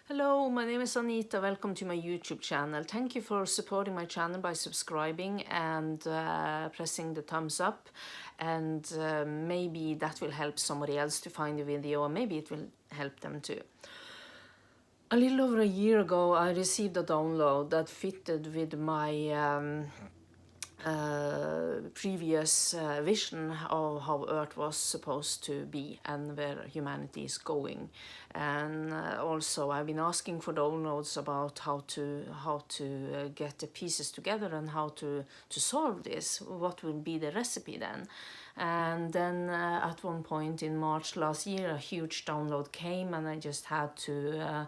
Hello, my name is Anita. Welcome to my YouTube channel. Thank you for supporting my channel by subscribing and pressing the thumbs up. And maybe that will help somebody else to find the video, or maybe it will help them too. A little over a year ago, I received a download that fitted with my previous vision of how Earth was supposed to be and where humanity is going. And also I've been asking for downloads about how to get the pieces together and how to solve this. What will be the recipe then? And then at one point in March last year, a huge download came, and I just had to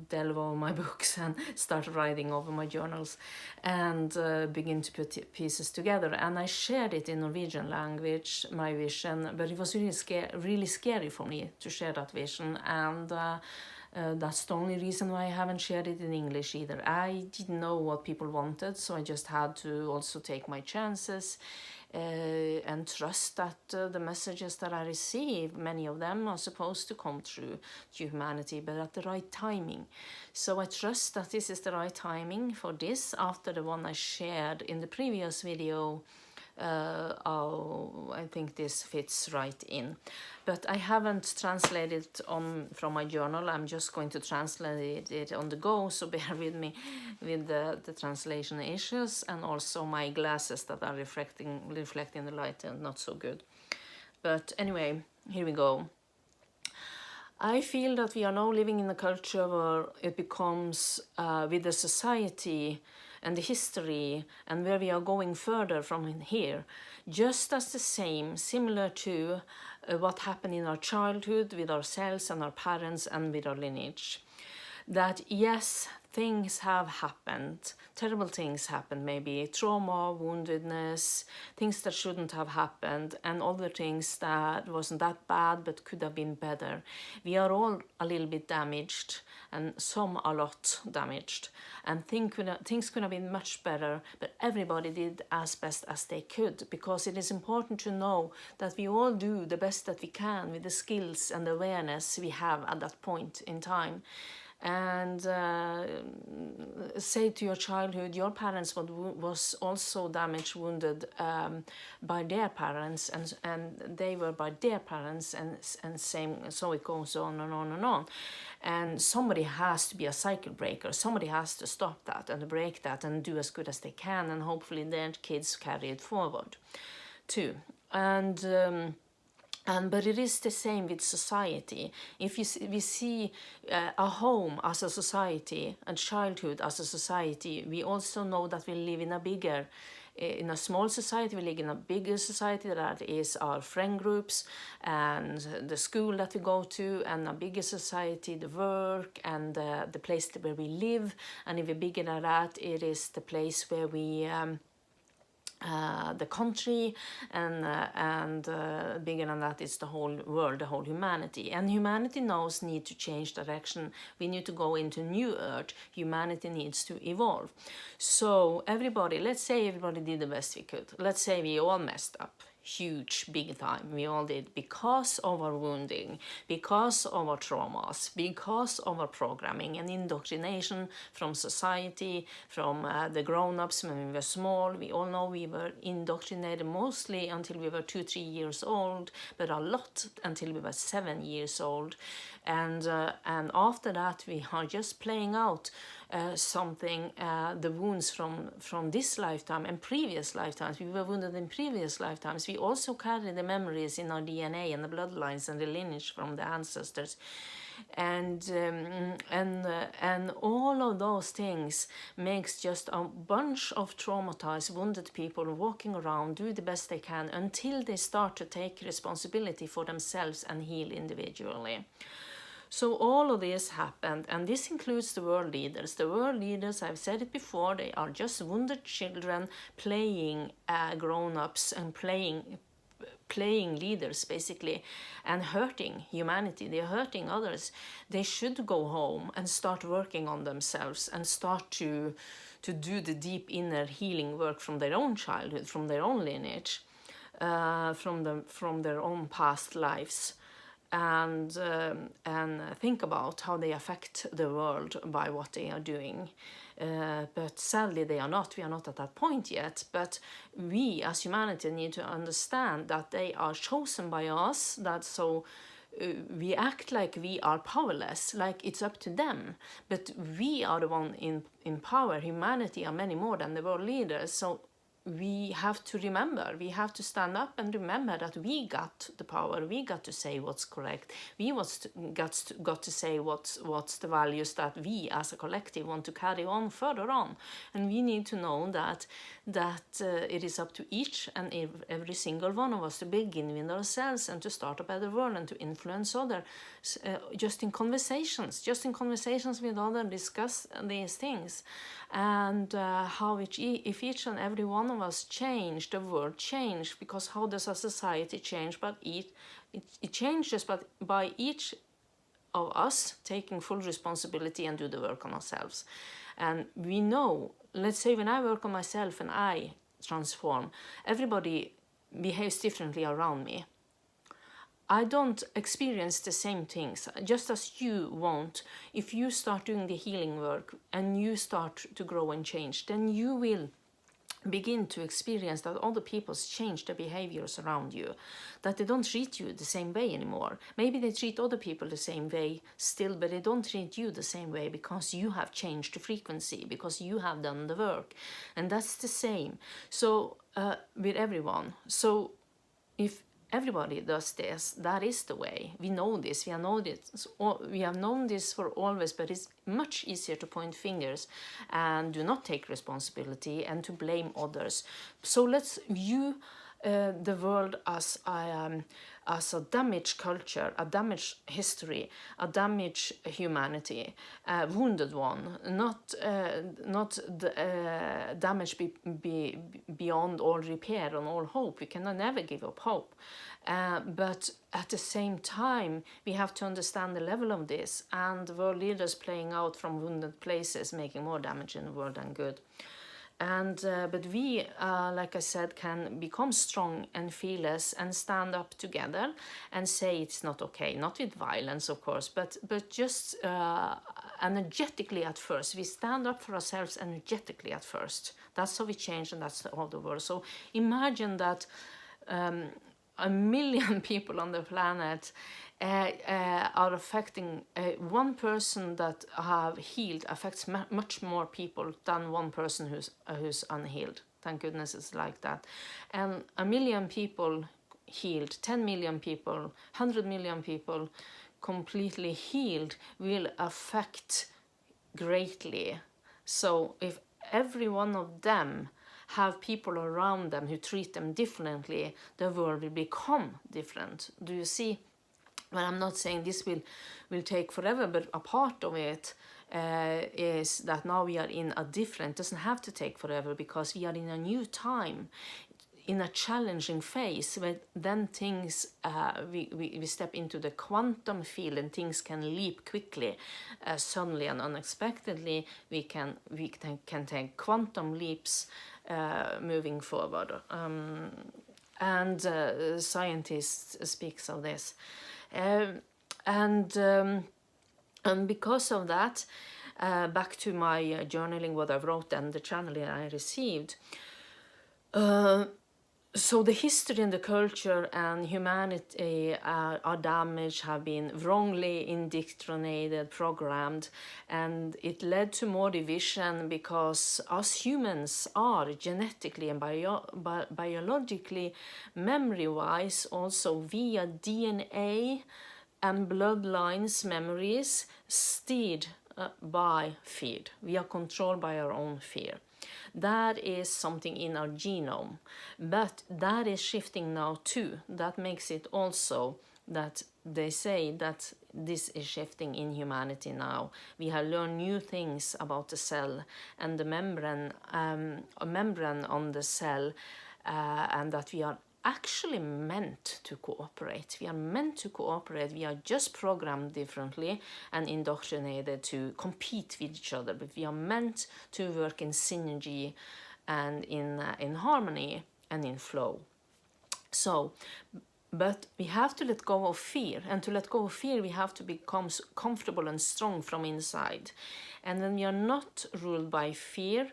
delve over my books and start writing over my journals and begin to put pieces together. And I shared it in Norwegian language, my vision, but it was really scary for me to share that vision. And that's the only reason why I haven't shared it in English either. I didn't know what people wanted, so I just had to also take my chances and trust that the messages that I receive, many of them are supposed to come through to humanity, but at the right timing. So I trust that this is the right timing for this after the one I shared in the previous video. I think this fits right in, but I haven't translated from my journal. I'm just going to translate it on the go, so bear with me with the translation issues, and also my glasses that are reflecting the light and not so good. But anyway, here we go. I feel that we are now living in a culture where it becomes with the society and the history and where we are going further from here, just as the similar to what happened in our childhood with ourselves and our parents and with our lineage. That yes, things have happened, terrible things happened, maybe trauma, woundedness, things that shouldn't have happened, and other things that wasn't that bad but could have been better. We are all a little bit damaged, and some a lot damaged, and things could have been much better, but everybody did as best as they could, because it is important to know that we all do the best that we can with the skills and the awareness we have at that point in time. And say to your childhood, your parents was also damaged, wounded by their parents, and they were by their parents, and same, so it goes on and on and on. And somebody has to be a cycle breaker. Somebody has to stop that and break that and do as good as they can, and hopefully their kids carry it forward too. But it is the same with society. If we see a home as a society and childhood as a society, we also know that we live in a small society, we live in a bigger society, that is our friend groups and the school that we go to, and a bigger society, the work and the place where we live. And if we're bigger than that, it is the place where we the country, and bigger than that is the whole world, the whole humanity. And humanity knows need to change direction. We need to go into new earth. Humanity needs to evolve. So everybody, let's say everybody did the best we could. Let's say we all messed up. Huge, big time. We all did, because of our wounding, because of our traumas, because of our programming and indoctrination from society, from the grown-ups when we were small. We all know we were indoctrinated mostly until we were 2-3 years old, but a lot until we were 7 years old. And after that we are just playing out something, the wounds from this lifetime and previous lifetimes. We were wounded in previous lifetimes. We also carry the memories in our DNA and the bloodlines and the lineage from the ancestors. And all of those things makes just a bunch of traumatized, wounded people walking around, do the best they can until they start to take responsibility for themselves and heal individually. So all of this happened, and this includes the world leaders. The world leaders, I've said it before, they are just wounded children playing grown-ups and playing leaders, basically, and hurting humanity. They're hurting others. They should go home and start working on themselves and start to do the deep inner healing work from their own childhood, from their own lineage, from their own past lives. and think about how they affect the world by what they are doing. But sadly, they are not. We are not at that point yet. But we, as humanity, need to understand that they are chosen by us. That so we act like we are powerless, like it's up to them. But we are the one in power. Humanity are many more than the world leaders. So we have to remember, we have to stand up and remember that we got the power, we got to say what's correct, we got to say what's the values that we as a collective want to carry on further on. And we need to know that it is up to each and every single one of us to begin with ourselves and to start a better world and to influence others, just in conversations with others, discuss these things. And how if each and every one of us change, the world change. Because how does a society change? But it changes, but by each of us taking full responsibility and do the work on ourselves. And we know, let's say when I work on myself and I transform, everybody behaves differently around me. I don't experience the same things, just as you won't. If you start doing the healing work and you start to grow and change, then you will begin to experience that other people change their behaviors around you, that they don't treat you the same way anymore. Maybe they treat other people the same way still, but they don't treat you the same way because you have changed the frequency, because you have done the work. And that's the same. So with everyone. So if everybody does this, that is the way. We know this, we have known this for always, but it's much easier to point fingers and do not take responsibility and to blame others. So let's view the world as a damaged culture, a damaged history, a damaged humanity, a wounded one, not damaged beyond all repair and all hope. We cannot never give up hope. But at the same time, we have to understand the level of this, and the world leaders playing out from wounded places, making more damage in the world than good. And but we, like I said, can become strong and fearless and stand up together and say it's not okay, not with violence, of course, but just energetically at first. We stand up for ourselves energetically at first. That's how we change, and that's how the world. So imagine that 1 million people on the planet are affecting one person that have healed affects much more people than one person who's unhealed. Thank goodness it's like that. And 1 million people healed, 10 million people, 100 million people completely healed will affect greatly. So if every one of them have people around them who treat them differently, the world will become different. Do you see? Well, I'm not saying this will take forever, but a part of it is that now we are in a different, doesn't have to take forever, because we are in a new time, in a challenging phase, where then things, we step into the quantum field and things can leap quickly, suddenly and unexpectedly. We can take quantum leaps moving forward. And scientists speaks of this. And because of that, back to my journaling, what I wrote and the channeling I received. So the history and the culture and humanity are damaged, have been wrongly indoctrinated, programmed, and it led to more division because us humans are genetically and biologically, memory-wise, also via DNA and bloodlines memories, steered by fear. We are controlled by our own fear. That is something in our genome, but that is shifting now too. That makes it also that they say that this is shifting in humanity now. We have learned new things about the cell and the membrane on the cell, and that we are actually meant to cooperate. We are meant to cooperate. We are just programmed differently and indoctrinated to compete with each other, but we are meant to work in synergy and in harmony and in flow. So But we have to let go of fear, and to let go of fear we have to become comfortable and strong from inside. And when we are not ruled by fear,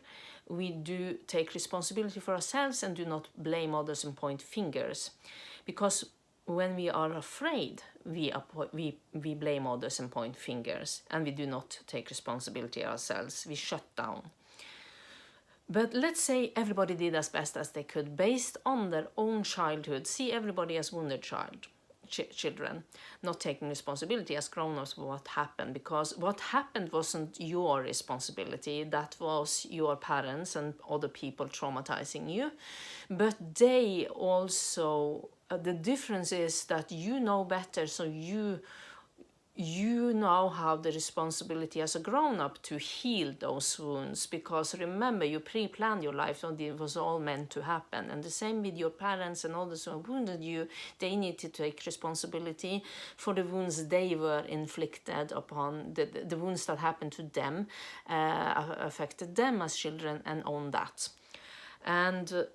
we do take responsibility for ourselves and do not blame others and point fingers. Because when we are afraid, we blame others and point fingers, and we do not take responsibility ourselves. We shut down. But let's say everybody did as best as they could based on their own childhood. See everybody as wounded children, not taking responsibility as grown-ups for what happened, because what happened wasn't your responsibility. That was your parents and other people traumatizing you. But they also, the difference is that you know better, so you now have the responsibility as a grown-up to heal those wounds, because remember, you pre-planned your life and it was all meant to happen. And the same with your parents and others who wounded you. They need to take responsibility for the wounds they were inflicted upon, the wounds that happened to them, affected them as children, and own that. And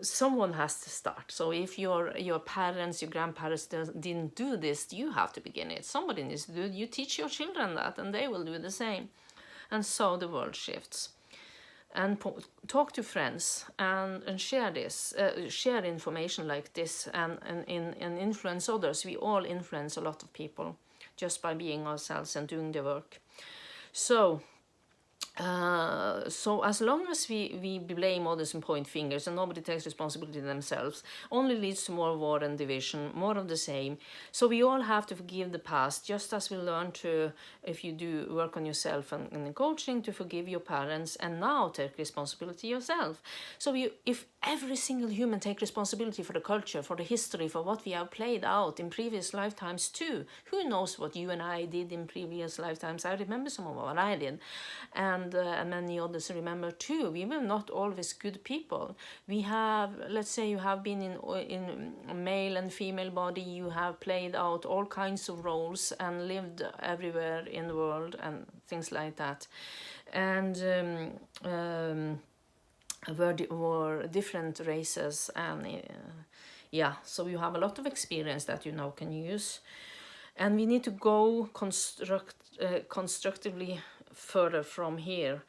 someone has to start. So if your parents, your grandparents didn't do this, you have to begin it. Somebody needs to do it. You teach your children that, and they will do the same. And so the world shifts. And talk to friends and share this, share information like this, and influence others. We all influence a lot of people just by being ourselves and doing the work. So as long as we blame others and point fingers and nobody takes responsibility themselves, only leads to more war and division, more of the same. So we all have to forgive the past, just as we learn to, if you do work on yourself and in coaching, to forgive your parents and now take responsibility yourself. So if every single human take responsibility for the culture, for the history, for what we have played out in previous lifetimes too. Who knows what you and I did in previous lifetimes? I remember some of what I did. And many others remember too. We were not always good people. We have, let's say you have been in male and female body, you have played out all kinds of roles and lived everywhere in the world and things like that. And were different races, and so you have a lot of experience that you now can use. And we need to go constructively further from here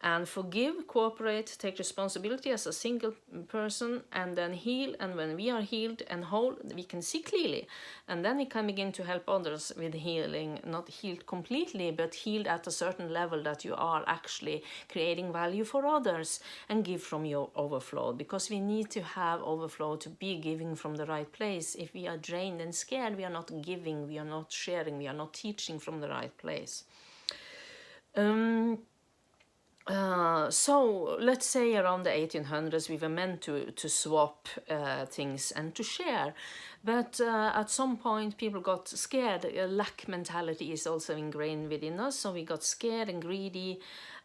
and forgive, cooperate, take responsibility as a single person, and then heal. And when we are healed and whole, we can see clearly, and then we can begin to help others with healing. Not healed completely, but healed at a certain level that you are actually creating value for others and give from your overflow, because we need to have overflow to be giving from the right place. If we are drained and scared, we are not giving, we are not sharing, we are not teaching from the right place. So let's say around the 1800s we were meant to swap things and to share, but at some point people got scared. Lack mentality is also ingrained within us, so we got scared and greedy,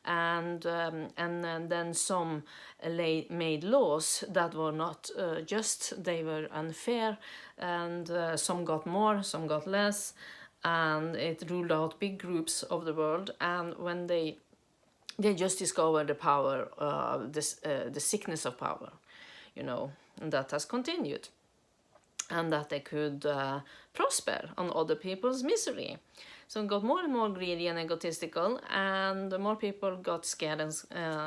and then some made laws that were not just, they were unfair, and some got more, some got less, and it ruled out big groups of the world. And when they just discovered the power, the sickness of power, and that has continued, and that they could prosper on other people's misery. So it got more and more greedy and egotistical, and more people got scared and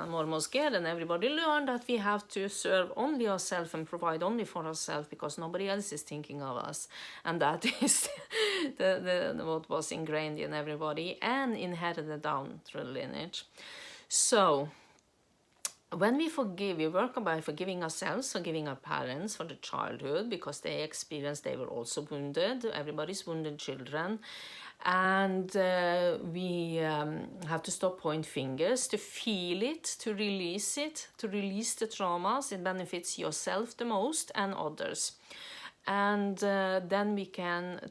more scared, and everybody learned that we have to serve only ourselves and provide only for ourselves, because nobody else is thinking of us. And that is what was ingrained in everybody and inherited down through the lineage. So when we forgive, we work by forgiving ourselves, forgiving our parents for the childhood, because they experienced, they were also wounded. Everybody's wounded children. And we have to stop pointing fingers, to feel it, to release the traumas. It benefits yourself the most and others. And then we can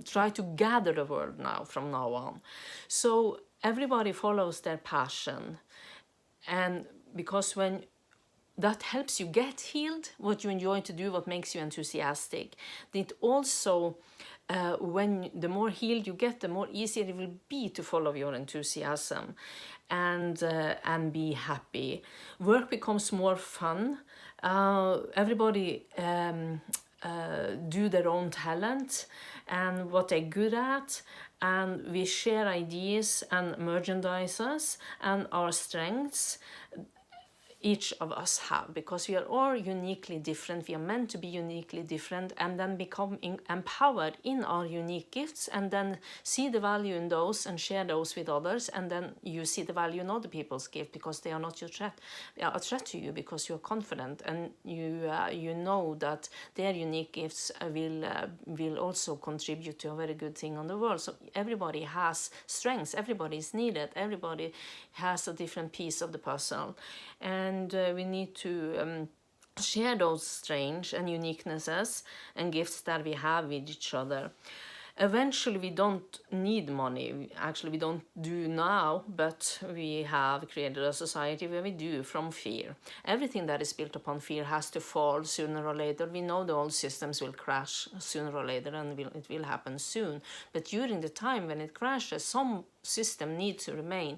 try to gather the world now, from now on. So everybody follows their passion. And because when that helps you get healed, what you enjoy to do, what makes you enthusiastic. It also, when the more healed you get, the more easier it will be to follow your enthusiasm and be happy. Work becomes more fun, Everybody do their own talent and what they're good at, and we share ideas and merchandises and our strengths each of us have, because we are all uniquely different. We are meant to be uniquely different, and then become empowered in our unique gifts, and then see the value in those and share those with others. And then you see the value in other people's gift, because they are not your threat. They are a threat to you because you're confident, and you know that their unique gifts will also contribute to a very good thing on the world. So everybody has strengths, everybody is needed, everybody has a different piece of the puzzle, and we need to share those strange and uniquenesses and gifts that we have with each other. Eventually, we don't need money. Actually, we don't do now, but we have created a society where we do from fear. Everything that is built upon fear has to fall sooner or later. We know the old systems will crash sooner or later, and it will happen soon. But during the time when it crashes, some system needs to remain,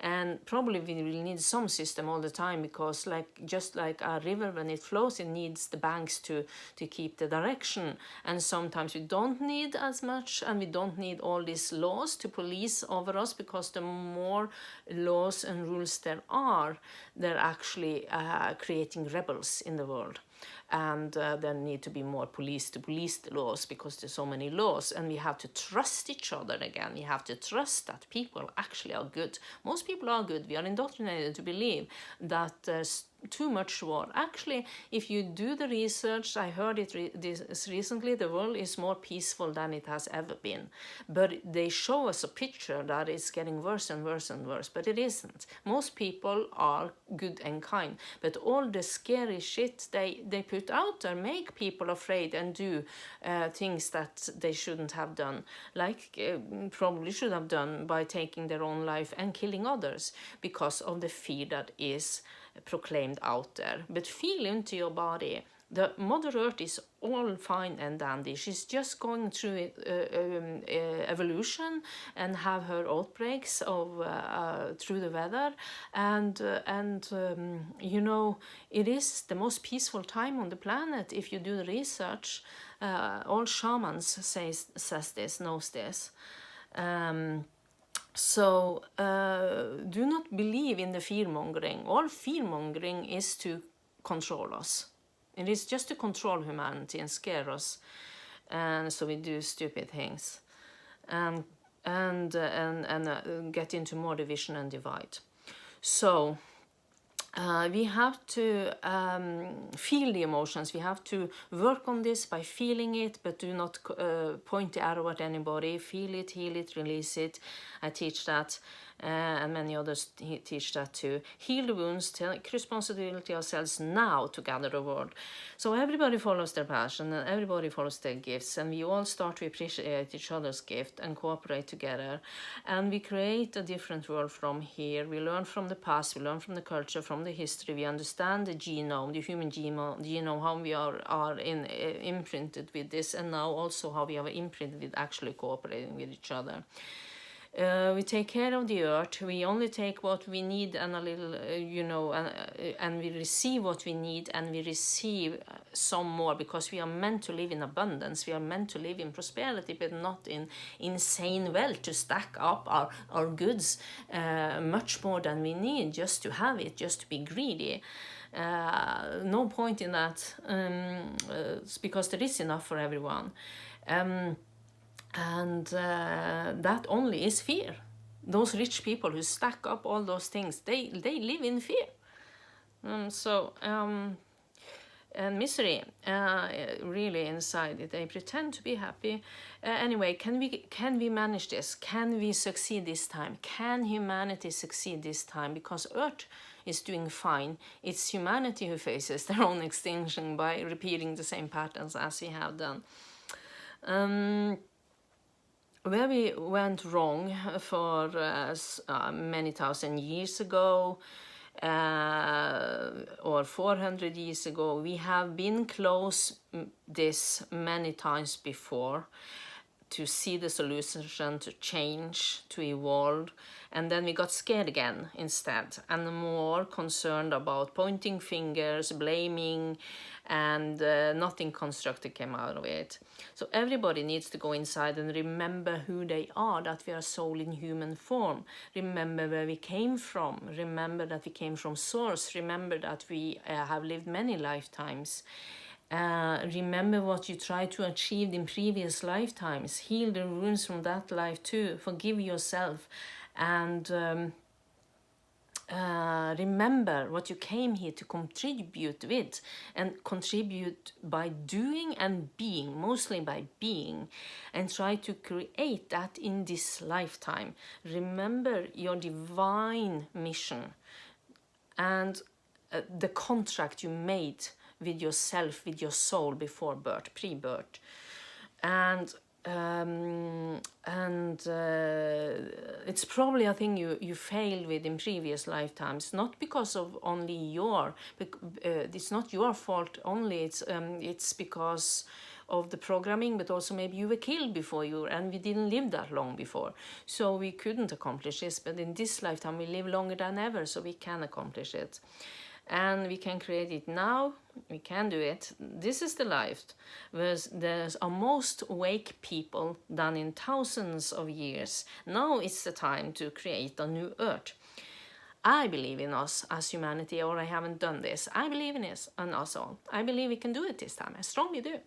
and probably we will need some system all the time, because just like a river, when it flows, it needs the banks to keep the direction. And sometimes we don't need as much, and we don't need all these laws to police over us, because the more laws and rules there are, they're actually creating rebels in the world. And there need to be more police to police the laws, because there's so many laws, and we have to trust each other again. We have to trust that people actually are good. Most people are good. We are indoctrinated to believe that there's too much war. Actually, if you do the research, I heard this recently, the world is more peaceful than it has ever been. But they show us a picture that is getting worse and worse and worse, but it isn't. Most people are good and kind, but all the scary shit they put out there make people afraid and do things that they shouldn't have done, like probably should have done by taking their own life and killing others, because of the fear that is proclaimed out there. But feel into your body. The Mother Earth is all fine and dandy. She's just going through evolution and have her outbreaks of through the weather, and you know, it is the most peaceful time on the planet if you do the research. All shamans says this, knows this. So do not believe in the fear-mongering. All fear-mongering is to control us. It is just to control humanity and scare us, and so we do stupid things, and get into more division and divide. So we have to feel the emotions. We have to work on this by feeling it, but do not point the arrow at anybody. Feel it, heal it, release it. I teach that, and many others teach that too. Heal the wounds, take responsibility ourselves now to gather the world. So everybody follows their passion, and everybody follows their gifts, and we all start to appreciate each other's gift and cooperate together. And we create a different world from here. We learn from the past, we learn from the culture, from the history. We understand the genome, the human genome, how we are imprinted with this, and now also how we are imprinted with actually cooperating with each other. We take care of the earth. We only take what we need and a little, and we receive what we need, and we receive some more, because we are meant to live in abundance. We are meant to live in prosperity, but not in insane wealth, to stack up our goods much more than we need, just to have it, just to be greedy. No point in that, because there is enough for everyone. And that only is fear. Those rich people who stack up all those things, they live in fear. And misery, really inside. They pretend to be happy. Anyway, can we manage this? Can we succeed this time? Can humanity succeed this time? Because Earth is doing fine. It's humanity who faces their own extinction by repeating the same patterns as we have done. Where we went wrong for many thousand years ago, or 400 years ago, we have been close this many times before. to see the solution, to change, to evolve. And then we got scared again instead, and more concerned about pointing fingers, blaming, and nothing constructive came out of it. So everybody needs to go inside and remember who they are, that we are soul in human form. Remember where we came from. Remember that we came from source. Remember that we have lived many lifetimes. Remember what you tried to achieve in previous lifetimes. Heal the wounds from that life too. Forgive yourself. And remember what you came here to contribute with, and contribute by doing and being, mostly by being, and try to create that in this lifetime. Remember your divine mission and the contract you made with yourself, with your soul before birth, pre-birth. And it's probably a thing you failed with in previous lifetimes, not because of only it's not your fault only, it's because of the programming, but also maybe you were killed before and we didn't live that long before, so we couldn't accomplish this. But in this lifetime we live longer than ever, so we can accomplish it. And we can create it now, we can do it. This is the life where there's a most awake people than in thousands of years. Now it's the time to create a new earth. I believe in us as humanity, or I haven't done this. I believe in us all. I believe we can do it this time, I strongly do.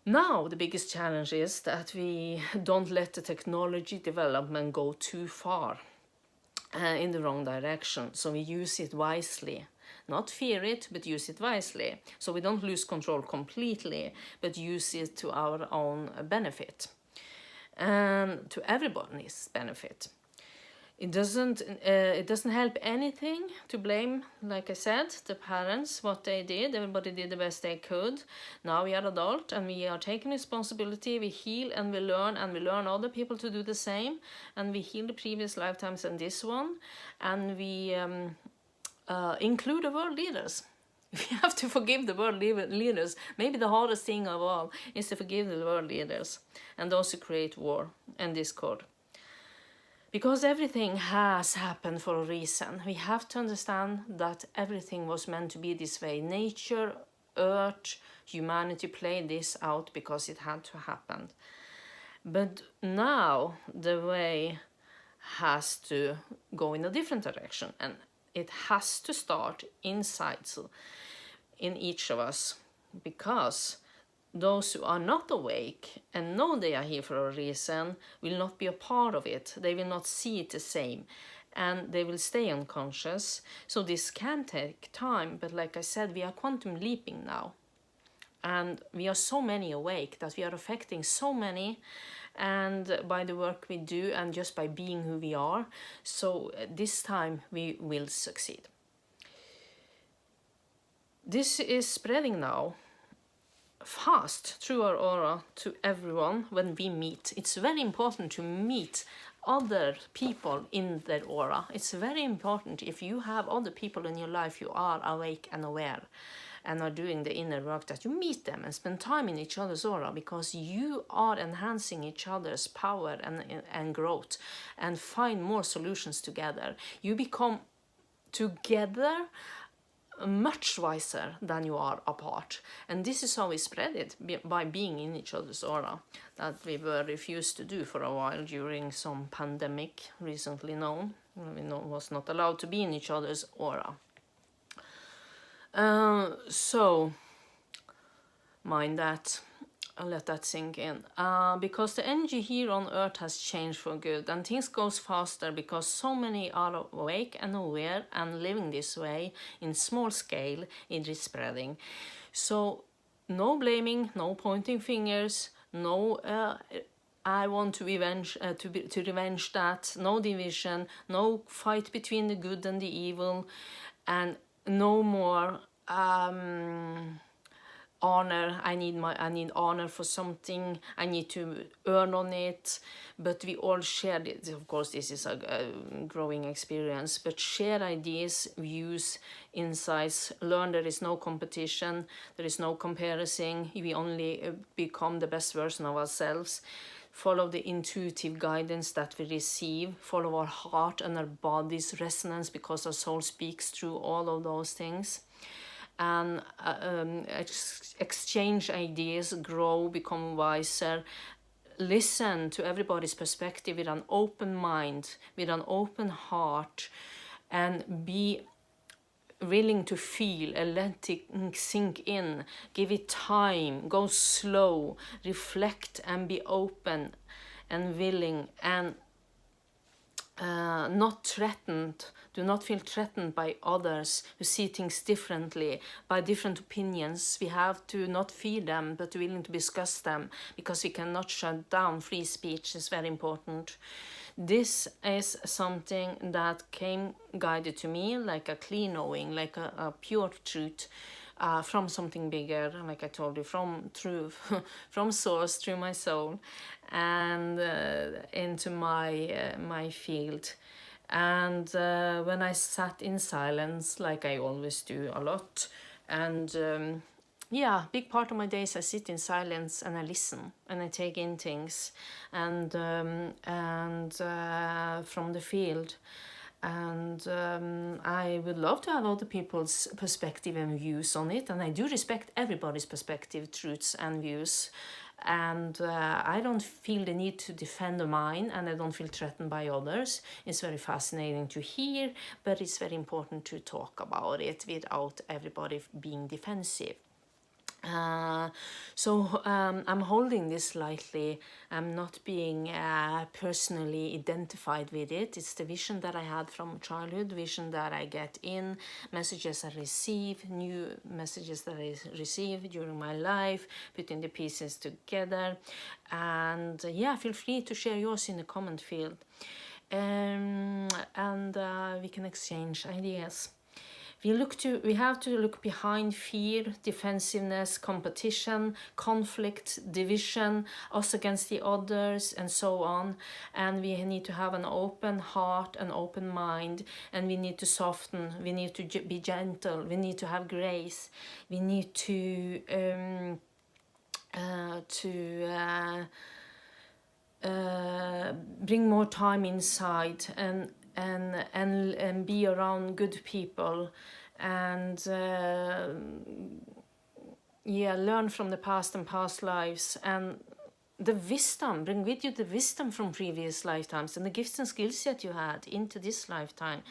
Now the biggest challenge is that we don't let the technology development go too far. In the wrong direction, so we use it wisely, not fear it, but use it wisely, so we don't lose control completely, but use it to our own benefit and to everybody's benefit. It doesn't help anything to blame, like I said, the parents, what they did. Everybody did the best they could. Now we are adult and we are taking responsibility. We heal and we learn other people to do the same. And we heal the previous lifetimes and this one. And we include the world leaders. We have to forgive the world leaders. Maybe the hardest thing of all is to forgive the world leaders and those who create war and discord. Because everything has happened for a reason. We have to understand that everything was meant to be this way. Nature, earth, humanity played this out because it had to happen. But now the way has to go in a different direction, and it has to start inside in each of us, because those who are not awake and know they are here for a reason will not be a part of it. They will not see it the same, and they will stay unconscious. So this can take time, but like I said, we are quantum leaping now. And we are so many awake that we are affecting so many, and by the work we do and just by being who we are. So this time we will succeed. This is spreading now fast through our aura to everyone when we meet. It's very important to meet other people in their aura. It's very important, if you have other people in your life, you are awake and aware and are doing the inner work, that you meet them and spend time in each other's aura, because you are enhancing each other's power and growth, and find more solutions together. You become together much wiser than you are apart. And this is how we spread it, by being in each other's aura, that we were refused to do for a while during some pandemic recently known. We was not allowed to be in each other's aura. So mind that. I'll let that sink in, because the energy here on Earth has changed for good, and things goes faster because so many are awake and aware and living this way in small scale. It is spreading. So no blaming, no pointing fingers, no I want to revenge that, no division, no fight between the good and the evil, and no more honor. I need honor for something. I need to earn on it. But we all share it. Of course, this is a growing experience. But share ideas, views, insights. Learn there is no competition. There is no comparison. We only become the best version of ourselves. Follow the intuitive guidance that we receive. Follow our heart and our body's resonance, because our soul speaks through all of those things. And exchange ideas, grow, become wiser. Listen to everybody's perspective with an open mind, with an open heart, and be willing to feel and let it sink in. Give it time, go slow, reflect, and be open and willing, and not threatened. Do not feel threatened by others who see things differently, by different opinions. We have to not fear them, but willing to discuss them, because we cannot shut down free speech. Is very important. This is something that came guided to me like a clear knowing, like a pure truth. From something bigger, like I told you, from source, through my soul, and into my field. And when I sat in silence, like I always do a lot, and big part of my days I sit in silence and I listen and I take in things, and from the field. And I would love to have other people's perspective and views on it, and I do respect everybody's perspective, truths and views, and I don't feel the need to defend mine, and I don't feel threatened by others. It's very fascinating to hear, but it's very important to talk about it without everybody being defensive. So I'm holding this lightly. I'm not being personally identified with it. It's the vision that I had from childhood, vision that I get in, messages I receive, new messages that I receive during my life, putting the pieces together. And feel free to share yours in the comment field. And we can exchange ideas. We have to look behind fear, defensiveness, competition, conflict, division, us against the others, and so on. And we need to have an open heart, an open mind, and we need to soften. We need to be gentle. We need to have grace. We need to bring more time inside, and be around good people, and learn from the past and past lives, and the wisdom. Bring with you the wisdom from previous lifetimes and the gifts and skills that you had into this lifetime.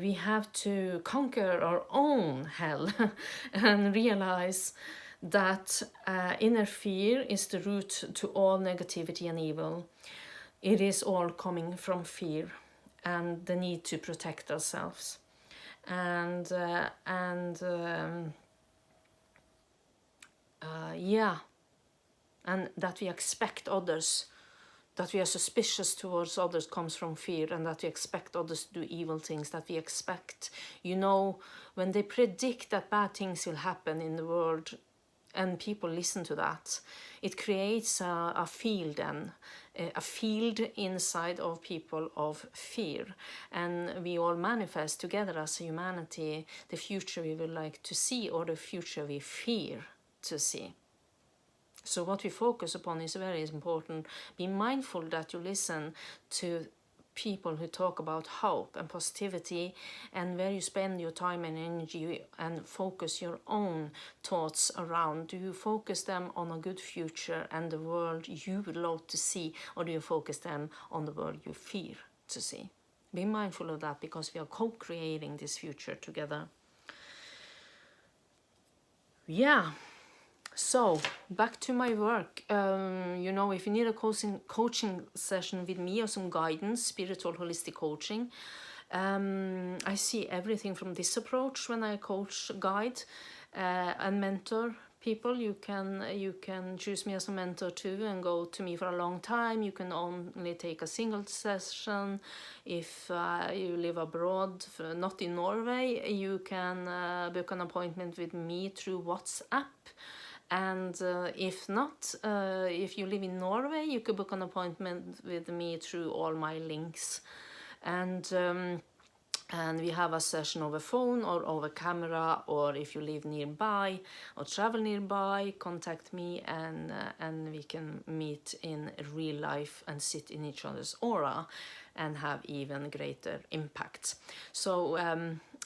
We have to conquer our own hell and realize that inner fear is the root to all negativity and evil. It is all coming from fear and the need to protect ourselves, and that we expect others, that we are suspicious towards others, comes from fear, and that we expect others to do evil things, that we expect, when they predict that bad things will happen in the world, and people listen to that, it creates a field, and a field inside of people of fear, and we all manifest together as a humanity the future we would like to see, or the future we fear to see. So what we focus upon is very important. Be mindful that you listen to people who talk about hope and positivity, and where you spend your time and energy, and focus your own thoughts around. Do you focus them on a good future and the world you would love to see, or do you focus them on the world you fear to see? Be mindful of that, because we are co-creating this future together. So back to my work. If you need a coaching session with me, or some guidance, spiritual holistic coaching, I see everything from this approach when I coach, guide, and mentor people. You can choose me as a mentor too and go to me for a long time. You can only take a single session. If you live abroad, not in Norway, you can book an appointment with me through WhatsApp. And if not, if you live in Norway, you could book an appointment with me through all my links. And we have a session over phone or over camera, or if you live nearby or travel nearby, contact me, and we can meet in real life and sit in each other's aura and have even greater impact. So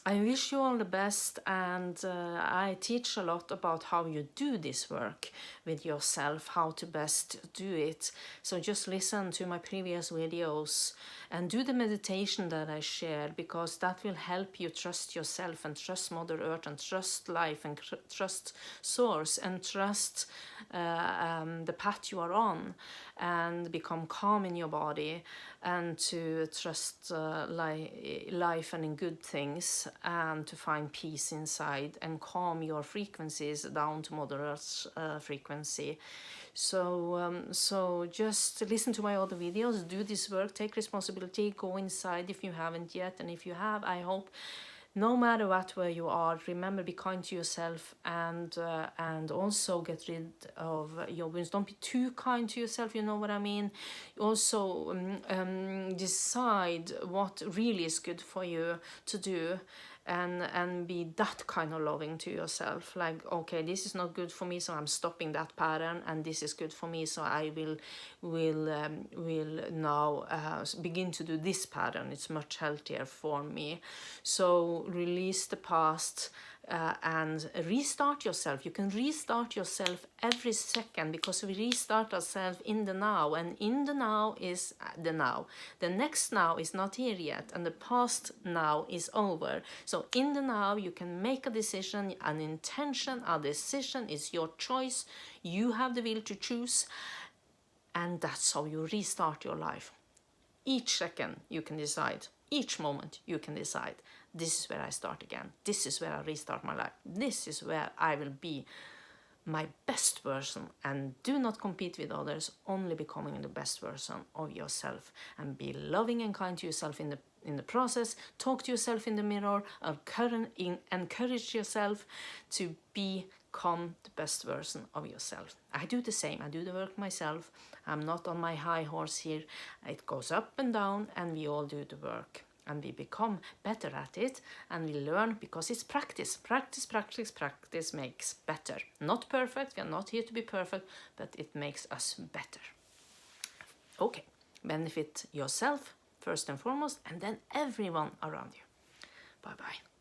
I wish you all the best, and I teach a lot about how you do this work with yourself, how to best do it. So just listen to my previous videos and do the meditation that I shared, because that will help you trust yourself and trust Mother Earth and trust life and trust Source and trust the path you are on, and become calm in your body, and to trust life and in good things, and to find peace inside and calm your frequencies down to Mother Earth's frequency. So just listen to my other videos, do this work, take responsibility, go inside if you haven't yet, and if you have, I hope, no matter what, where you are, remember, be kind to yourself, and also get rid of your wounds. Don't be too kind to yourself, you know what I mean. Also decide what really is good for you to do, and be that kind of loving to yourself, like, okay, this is not good for me, so I'm stopping that pattern, and this is good for me, so I will now begin to do this pattern. It's much healthier for me. So release the past, and restart yourself. You can restart yourself every second, because we restart ourselves in the now, and in the now is the now. The next now is not here yet, and the past now is over. So in the now you can make a decision, an intention, a decision is your choice. You have the will to choose, and that's how you restart your life. Each second you can decide, each moment you can decide, this is where I start again, this is where I restart my life, this is where I will be my best version. And do not compete with others, only becoming the best version of yourself, and be loving and kind to yourself in the process. Talk to yourself in the mirror, encourage yourself to become the best version of yourself. I do the same, I do the work myself. I'm not on my high horse here. It goes up and down, and we all do the work, and we become better at it, and we learn, because it's practice. Practice makes better. Not perfect, we are not here to be perfect, but it makes us better. Okay, benefit yourself first and foremost, and then everyone around you. Bye bye.